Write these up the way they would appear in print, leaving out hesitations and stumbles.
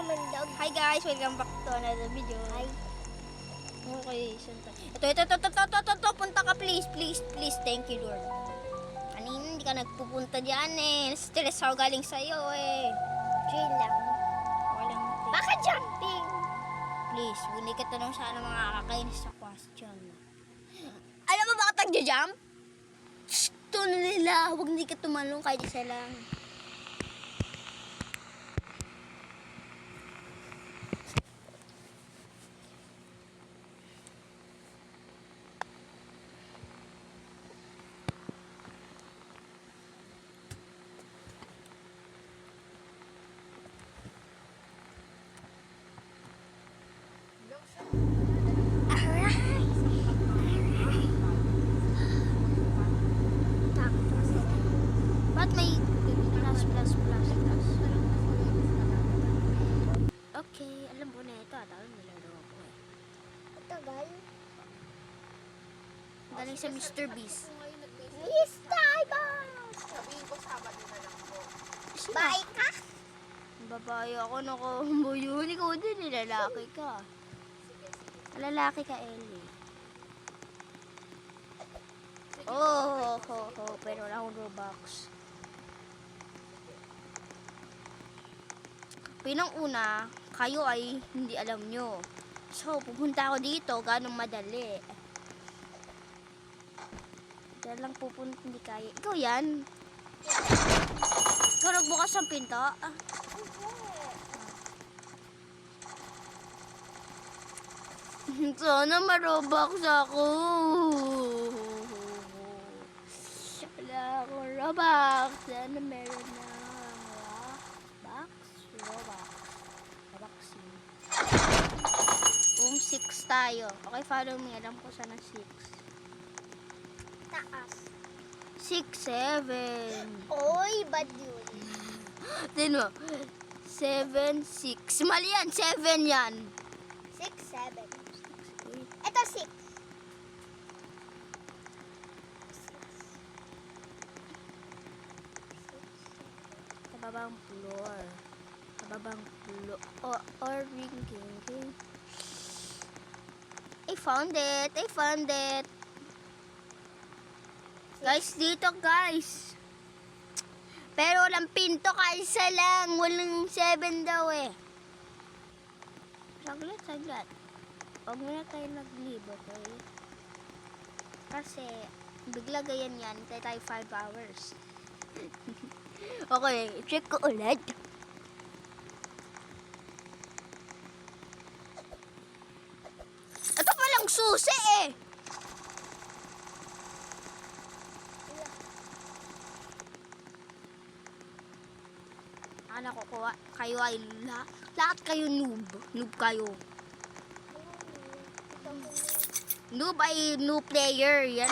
mandog. Hi guys, welcome back to another video. Hi. Okay, ito, punta ka please, thank you Lord. Kanina hindi ka nagpupunta dyan eh, stress ako galing sa'yo eh. Chill lang. Walang Baka jumping. please, hindi ka tanong sana mga kakainis sa question. Alam mo bakit nagja-jump? Ito na nila, huwag hindi ka tumalong kahit isa lang. Ba't may plus? Okay, alam mo na ito. Tawag nilalawa ko eh. Tagal. Galing sa Mr. Beast. Yes, tayo! Sabihin ko Sabado na lang po. Bye ka? Babae ako, nakambuyo. Ikaw din, lalaki ka. Lalaki ka, Ellie. Pero wala akong Robux. Pinang-una, kayo ay hindi alam nyo. So, pupunta ako dito, ganong madali. Diyan lang pupunta, hindi kaya. Ikaw yan. Ikaw nagbukas ng pinto. Sana ma-Robux ako. Wala akong Robux. Sana meron na Robux. Room 6 tayo. Okay, follow me. Alam ko sana 6. Taas. 6, 7. Oy, bad yun. Tino. 7, 6. Mali yan. 7 yan. 6, 7. Ito 6. Kababang floor. Or ring. I found it. Guys, dito guys. Pero walang pinto, kaisa lang. Walang 7 daw eh. Saglit. Huwag muna tayo nag-leave, okay? Kasi, bigla ganyan yan. Tayo tayo 5 hours. Okay, check ko ulit. Ito palang susi eh. Anak ko, kayo ay lahat kayo noob. Noob kayo. Noob ay noob player. Yan,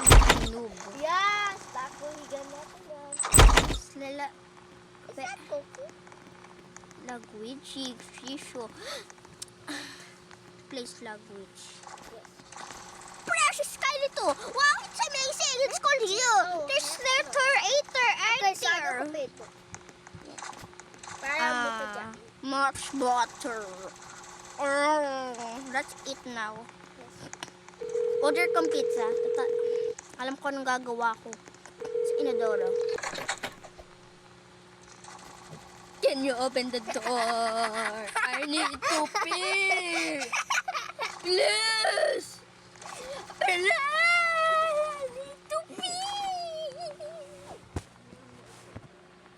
noob. Yes, bako higan natin yan. Lala, Is that cookie? language, fisho. Place language. Precious kayo nito. Wow, it's amazing. It's called you. There's letter, Okay, sana there. ko pito. Parang buto dyan. Much butter. Let's eat now. Order kang pizza. Alam ko anong gagawa ko. Sa inodoro. Can you open the door? I need to pee. Please. I need to pee.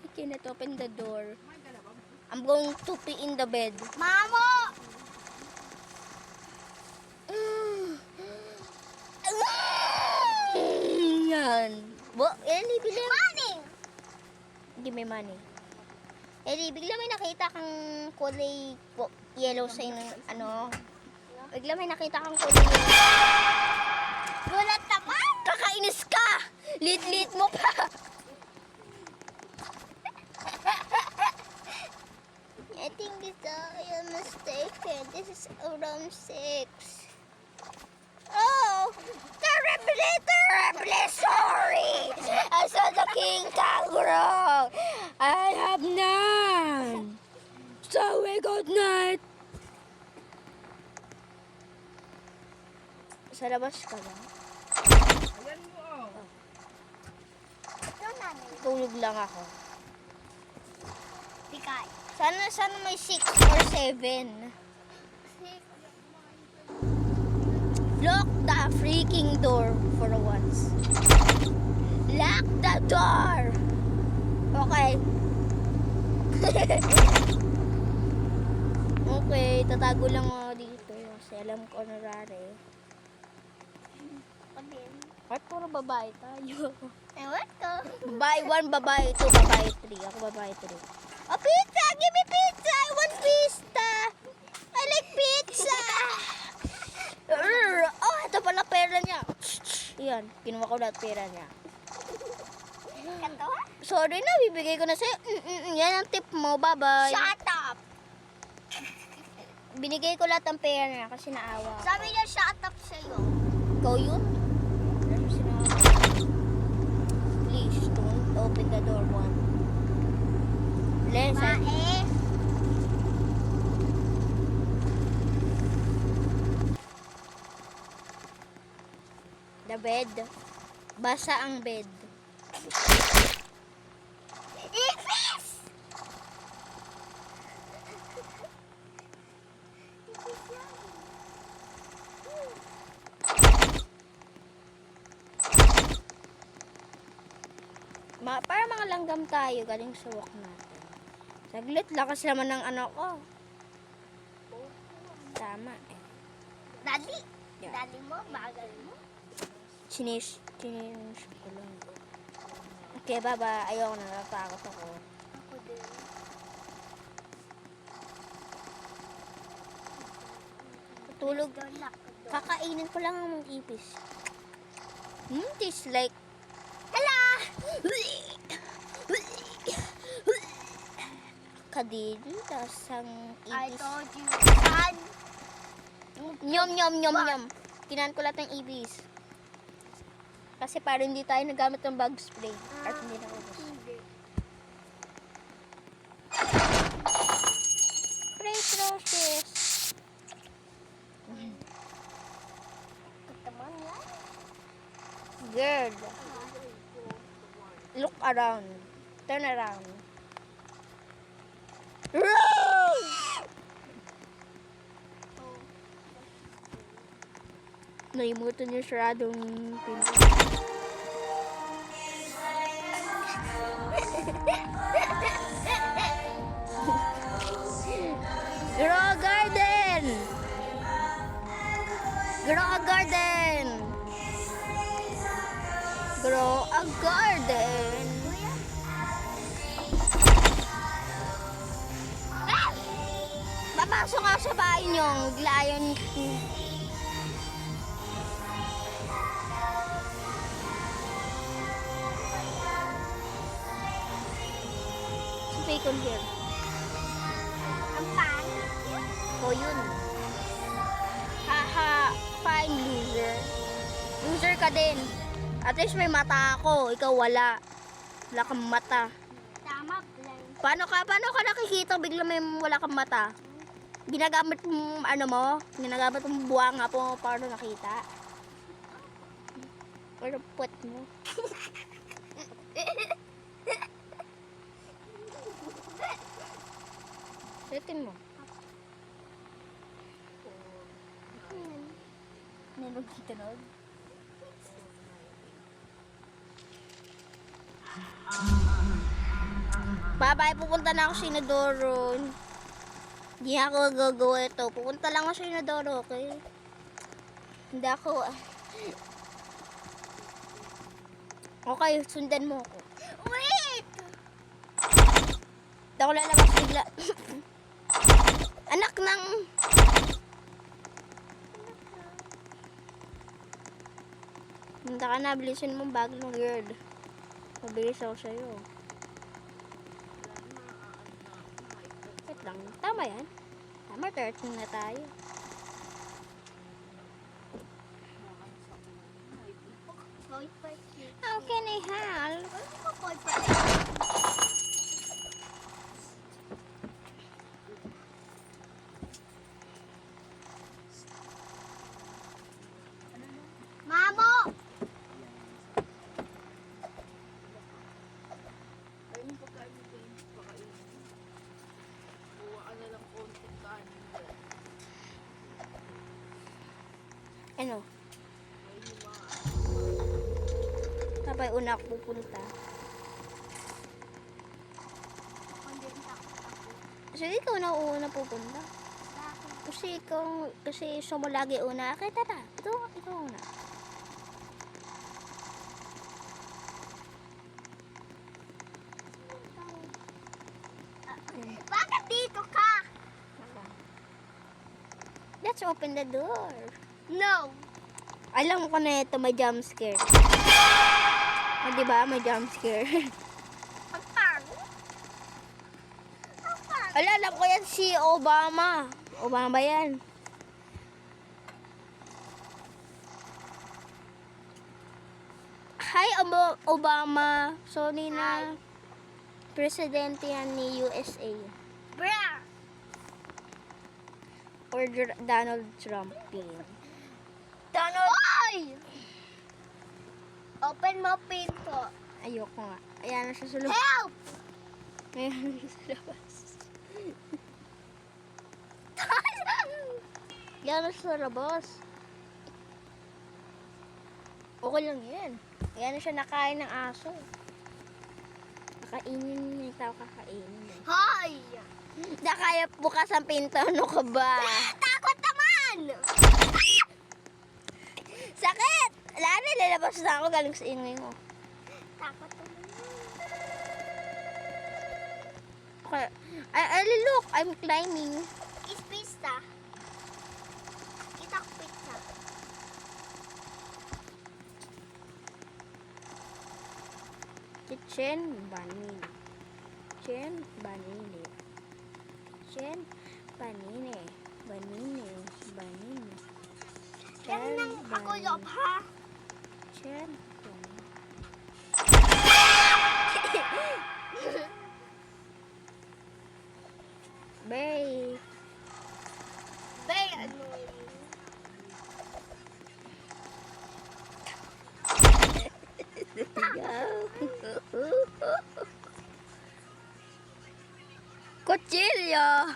I cannot open the door. I'm going to pee in the bed. Mamo! Yan. Ellie, bigla. Money! Give me money. Ellie, bigla may nakita kang kulay yellow sa ano. Bigla may nakita kang kulay yellow. Gulat naman! Kakainis ka! Lit mo pa! I think I am mistaken. This is room 6. Oh! Terribly sorry! I saw the king kangaroo! I have none! Zoe, good night! Sa labas ka ba? Ayan mo, oh. Ito namin. Tulog lang ako. Bigay. Sana may 6 or 7. Lock the freaking door for once. Lock the door! Okay. Okay, tatago lang ako dito kasi alam ko ano rari. At puro babae tayo. Ewan ko. Babae 1, babae 2, babae 3. Ako babae 3. Oh, pizza! Give me pizza! I want pizza! I like pizza! Oh, ito pala pera niya. Yan, kinuha ko lahat pera niya. Ito? Sorry na, bibigay ko na sa'yo. Yan ang tip mo, bye-bye. Shut up! Binigay ko lahat ng pera niya kasi naawa. Sabi niya shut up sa'yo. Ikaw yun? Please, don't open the door one. Listen. Mae. The bed. Basa ang bed. Ipis! Para mga langgam tayo galing sa walk natin. Saglit, lakas naman ng ano ko. Tama eh. Dali. Yeah. Dali mo, bagal mo. Chinish ko lang. Okay, baba. Ayoko na, natakot ako. Ako din. Tulog. Don't lock the door. Kakainin ko lang ang ipis. Tastes like... Hala! Kadiri, tas ang I ipis. told you. Son. Nyom, nyom, nyom, nyom. Kinain ko lahat ng ibis. Kasi para hindi tayo nagamit ng bug spray. At hindi na ubos. Hindi. Fresh roses. Katamang yan. Girl. Look around. Turn around. Naimutan niya saradong pinto. Grow a garden! Grow a garden! Grow a garden! Papasok ako sa bahay niyo. Glayon. Si Bacon here. Ang pangit. O yun. Haha, fine loser. Loser ka din. At least may mata ako, ikaw wala. Wala kang mata. Tama, blind. Paano ka nakikita bigla may wala kang mata? Ginagamit mo ginagamit mo buwanga po para nakita. Pero put mo. Setin mo. Ninog tunog. Bye-bye, pupunta na ako sa Inodoro. Hindi ako gagawa ito. Pupunta lang ako sa Inodoro, okay? Hindi ako... Okay, sundan mo ako. Wait! Hindi ako lalabas bigla. Anak ng... Punta ka na, bilisin mo bag ng girl. Mabilis ako sa'yo. Wait lang, tama yan. Tama, 13 na tayo. How can I help? Ano? Sabay una ako pupunta. Hindi takot ako. Kasi ikaw na una pupunta. Bakit? Kasi gusto mo lagi una. Kaya tara, ikaw una. Bakit dito ka? Let's open the door. No. Alam ko na ito, may jump scare. Diba? May jump scare. Ang pangit. Ang pangit. Alam ko yan si Obama. Obama yan. Hi, Obama. Sorry na. Presidente yan ni USA. Bra. Or Donald Trump yun. Donald. Oy! Open mo pinto. Ayoko nga. Ayan na siya sa labas. Help! Ayan na siya sa labas. Ayan na siya sa labas. Okay lang yan. Ayan na siya nakain ng aso. Kakainin niya yung tao kakainin. Hoy! Da kaya bukas ang pinto. Ano ka ba? Takot naman! Sakit! Wala na, lalabas na ako galing sa ingay mo. Takot naman. Okay. Look, I'm climbing. Is pizza. Kita ko pizza. Kitchen vanille. Kitchen vanille. Kitchen vanille. Vanille. Vanille. Yan nang ako loob, ha? Kitchen vanille. Bay. Bay, ano yun? Cuchillo.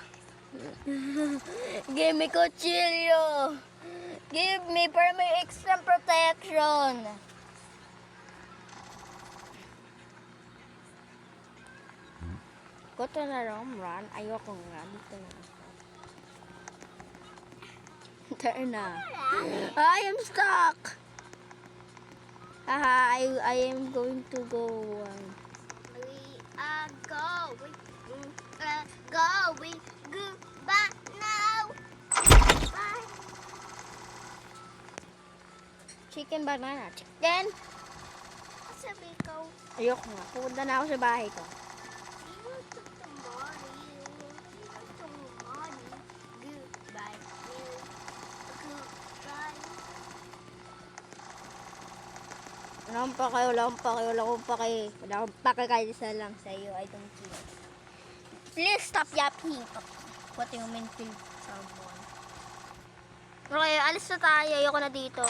Give me cuchillo. Give me for my extra protection. Go to the room, run. Ayoko nga. Dito na ako. Turn na. I am stuck. Haha, I am going to go. We are going. Going. Goodbye now. Bye. Chicken banana. Chicken. Sabi ko, Ayoko nga. Pupunta na ako sa bahay ko. Goodbye. Goodbye. Wala akong pake, wala akong pake, wala akong pake. Wala akong pake kahit isa lang sa iyo. I don't care. Please stop yapping. What do you mean kill someone? Okay, alis na tayo. Ayoko na dito.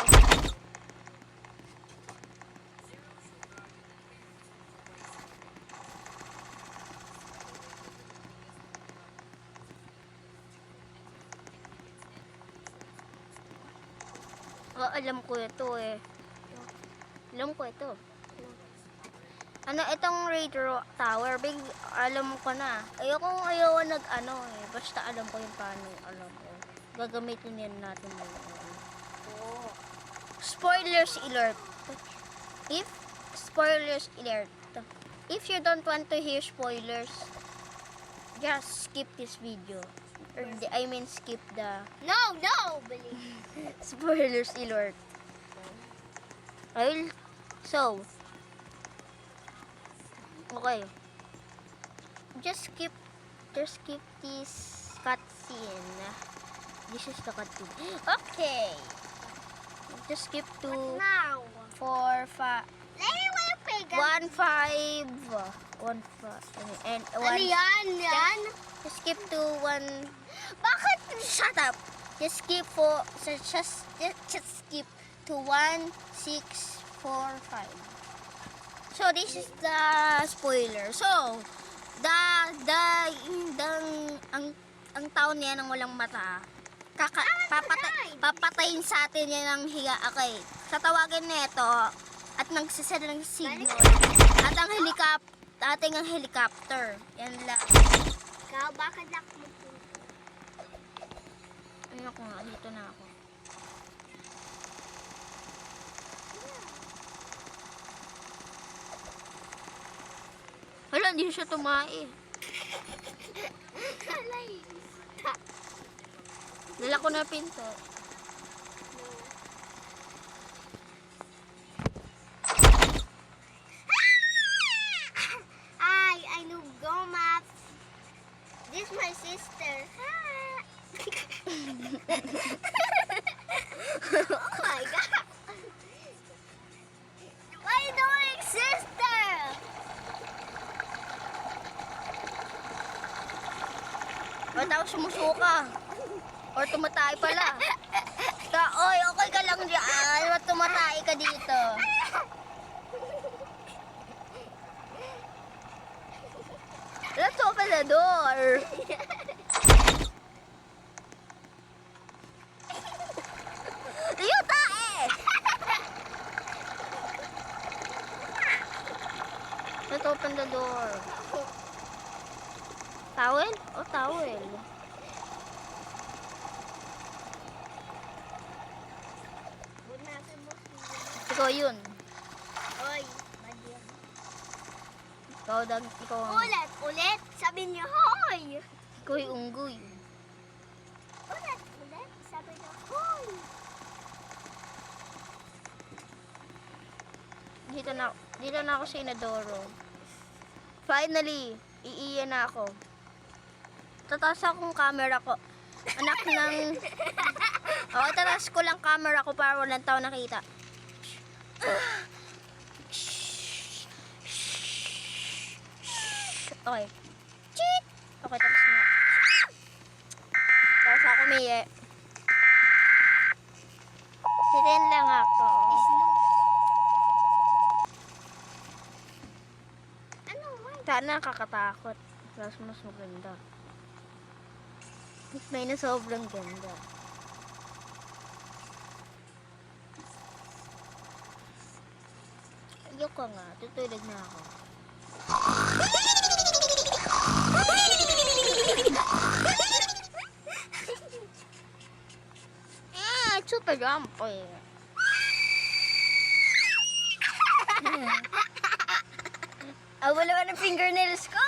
Oh, alam ko ito eh. Alam ko ito. Ano, itong radio tower, big, alam ko na. Ayoko nag-ano eh. Basta alam ko yung paano, alam ko. Gagamitin yan natin ngayon. Oh. Spoilers alert. Spoilers alert. If you don't want to hear spoilers, just skip this video. Skip the No, believe. spoilers alert. So, okay. Just skip this cutscene. This is the cutscene. Okay. Just skip to Now. 4, 5, Let me wala pega. 1, 5, 1, 5, and 1. Ano yan? Just skip to 1. Bakit? Shut up. Just skip for just skip to 1, 6, 4, 5. So this is the spoiler. So ang taon niya ng walang mata papatayin sa atin yan ang higa. Okay. Sa tawagin nito at nagsisend ng signal at ang helicopter. Yan lang. Ikaw, bakit lock mo po? Ayun ako nga. Dito na ako. Hala, hindi siya tumae. Alay. Dala ko na pinto. I know go maps. This my sister. Oh my god. Why you doing sister? Ba't ako sumusuka? Or tumatay pala? Oy, okay ka lang dyan. Ba't tumatay ka dito? Let's open the door. Yung tae! Let's open the door. Towel? Oh, towel. Bunasan mo siya. Ikaw yun. Oy, madyan. Ikaw ang... Ulit. Sabi niyo, hoy. Ikaw yung unggoy. Ulit. Sabi niyo, hoy. Dito na ako sa inadoro. Finally, iiyan na ako. Tataas akong camera ko. Anak ng... Oo, tataas ko lang camera ko para walang tao nakita. Okay. Cheat! Okay, tapos na. Tapos ako umiye. Sitin lang ako. Ano, why? Sana nakakatakot. Mas maganda. May na sobrang ganda. Ayoko nga. Tutulog na ako. Super jump eh. Wala ba ng fingernails ko?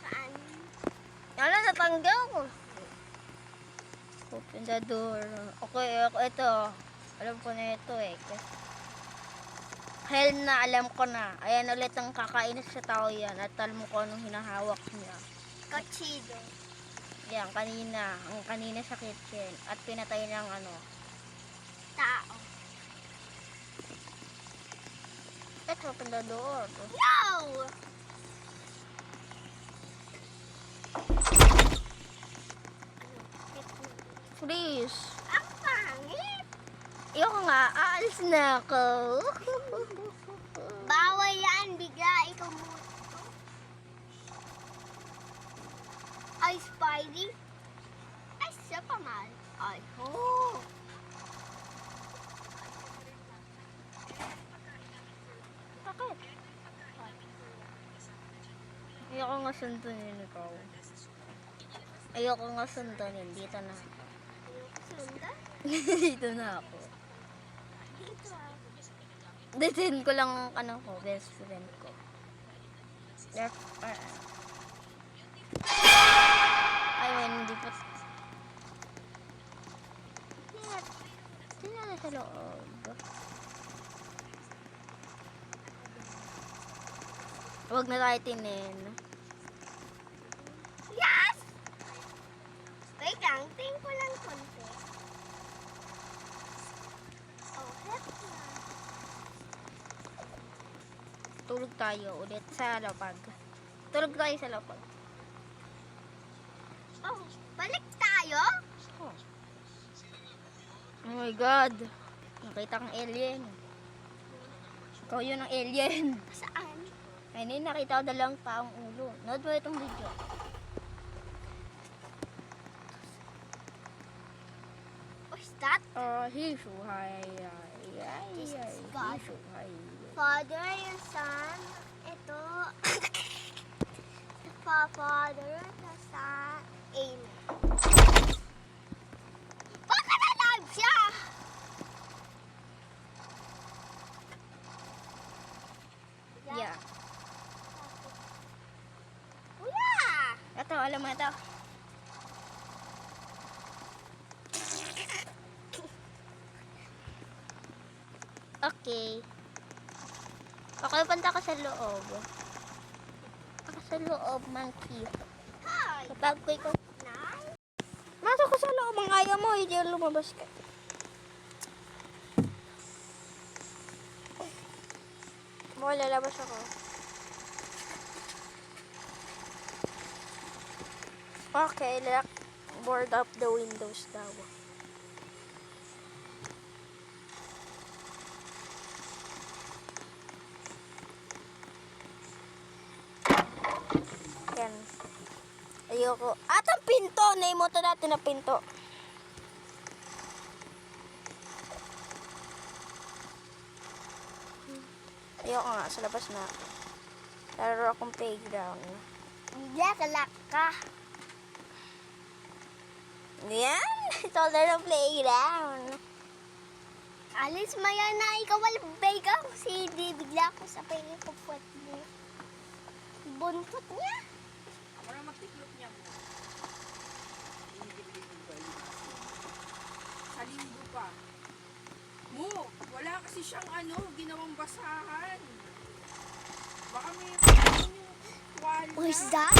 Saan? Ano, natanggal ko. Open the door. Okay, ito. Alam ko na ito eh. Hell na, alam ko na. Ayan ulit ang kakainis sa tao yan. At alam mo kung anong hinahawak niya. Kochido. Yan, kanina. Ang kanina sa kitchen. At pinatay ng ano. Tao. Let's open the door. No! Please. Ang pangit. Ayoko nga. Aalis na ako. Bawal yan. Bigla ikaw mo. Ay, Spidey. Ay, siya pa man. Ay, ho. Bakit? Ayoko nga sundunin ikaw. Ayoko nga sundunin. Dito na. Sunda? Dito na ako. Dito ah. Detin ko lang ang ano ko, best friend ko. Left, ay, man, hindi pa. Tingnan na sa loob. Huwag na tayo tinin. Yes! Wait lang. Tingin ko lang konti. Oh, heck na. Tulog tayo ulit sa lapag. Tulog tayo sa lapag. Oh, balik tayo? Oh. Oh my God. Nakita kang alien. Ikaw yun ang alien. Saan? Ay, hindi nakita ko dalang taong ulo. Nood mo itong video. that? Hisuhay. This is God. Hisuhay. Father and Son. Ito. Father, the Son. Amen. Bakit alive siya? Yeah. Kuya! Ito, alam mo ito. Okay. Okay, punta ka sa loob. Ako sa loob, monkey. Hi! Kapag ko ikaw. Nice. Nasa ko sa loob, ang ayaw mo, hindi lumabas ka. Baka lalabas ako. Okay, lock. Board up the windows daw. Yan. Ayoko. At ang pinto! Naimoto natin na pinto. Ayoko nga. Sa labas na ako. Laro akong playground. Hindi, kalak ka. Yan! Ito na playground. Alis maya na ikaw walbay ka kasi di bigla ko sa pagkakapwet mo. Buntot niya. Para magtiklop niya mo. Sa linggo pa. Mo, wala kasi siyang ginawang basahan. Baka may yung wala. What is that?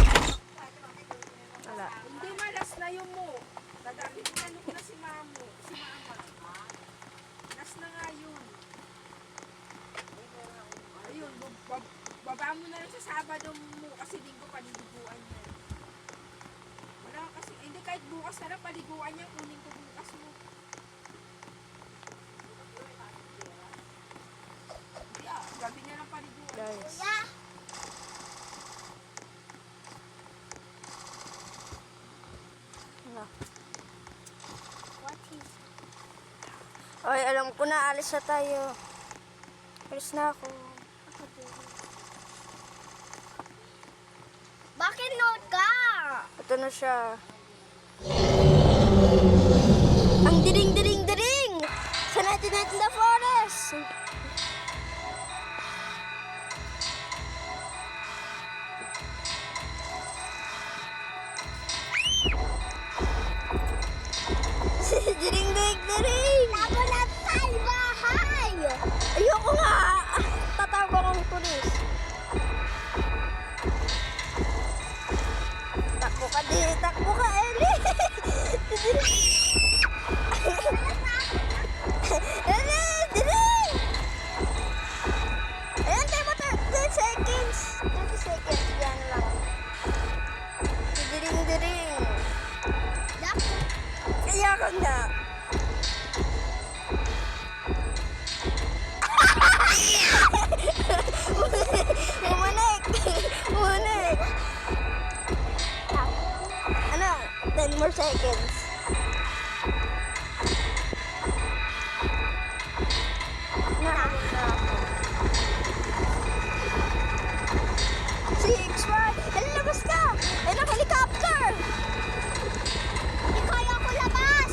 Wala. Hindi malas na yung mo. Dadami ko na si mama. Nas na nga yun. Ayun, baba mo na lang sa Sabado mo kasi linggo paliguan niya. Wala kasi, hindi kahit bukas na lang paliguan niya, kunin ko bukas mo. Yeah, gabi na lang paliguan. Guys. Kuya! Wala. What is Ay, alam ko na. Alis na tayo. Alis na ako. Bakit note ka? Ito na siya. Ang diring! Sa natin in the forest! Diring! Labo na tayo bahay! Ayoko nga! Tatawag akong pulis. Takbo ka, Ellie! Ellie! Diring! Ayan, tayo mo 10 seconds. 30 seconds, yan lang. Diring! Kaya ka nga. Umunik. Ano? 10 more seconds. Nakakot na ako. 6, 1. Lalabas ka! Ay, naka-helicopter! Hindi kaya ko labas!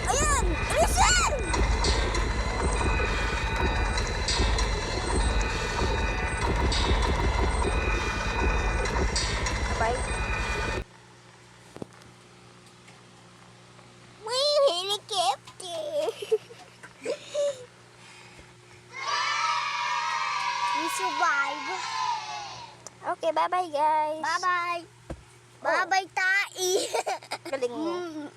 Ayan! Listen! Bye. Wait, helicopter! We survive. Okay, bye-bye guys. Bye-bye. Bye-bye, tai. Galing mo.